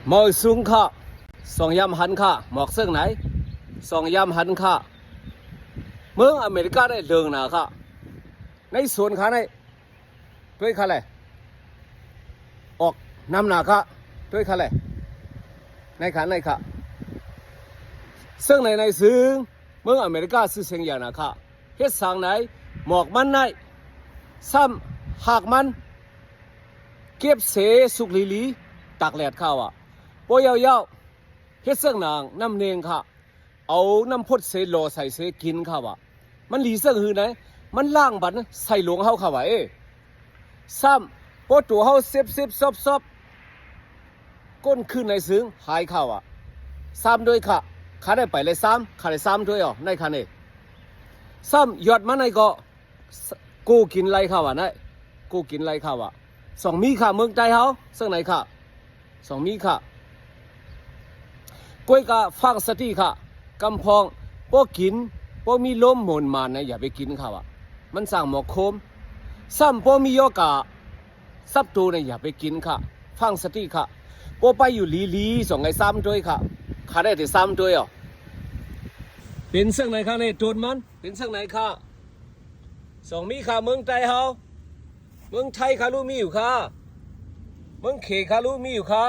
มอซุงค่ะสองยามหันค่ะหมอกเสื้อไหนสองยามหันค่ะเมืองอเมริกาได้เรื่องนะค่ะในสวนค่ะในด้วยค่ะเลยออกนำหนาค่ะด้วยค่ะเลยในค่ะซึ่งในซึ่งเมืองอเมริกาซื้อเสียงอย่างนะค่ะเฮ็ดสั่งไหนหมอกมันในซ้ำหากมันเก็บเสสุกลีตักแหลดข้าวอ่ะโปยยาวเฮ็ดเสื่องนางน้ำเนงค่ะเอาน้ำพดเสโลใส่เสกินค่ะว่ะมันหลีเสื่องหือไหนมันล่างบัดใส่หลวงเฮาค่ะว่ะซ้ำโปตัวเฮาเซบซอบก้นขึ้นในซึ้งหายค่ะว่ะซ้ำด้วยค่ะขาได้ไปเลยซ้ำขาได้ซ้ำด้วยอ๋อในคันนี้ซ้ำหยอดมาในก็กูกินไรค่ะว่ะนะกูกินไรค่ะว่ะสองมีค่ะเมืองใจเฮาเสื่องไหนค่ะสองมีค่ะกล้วยกะฟังสติค่ะกำพองพวกกินพวกมีลมหมุนมานะอย่าไปกินค่ะว่ะมันสั่งหมอกโคมซ้ำพวกมีโยกะซับตูนะอย่าไปกินค่ะฟังสติค่ะพวกไปอยู่ลีสองไงซ้ำด้วยค่ะขาได้แต่ซ้ำด้วยอ่ะเป็นเสื่องไหนค่ะเนี่ยโจรมันเป็นเสื่องไหนค่ะสองมีค่ะเมืองใจเฮาเมืองไทยค่ะรู้มีอยู่ค่ะเมืองเขตค่ะรู้มีอยู่ค่ะ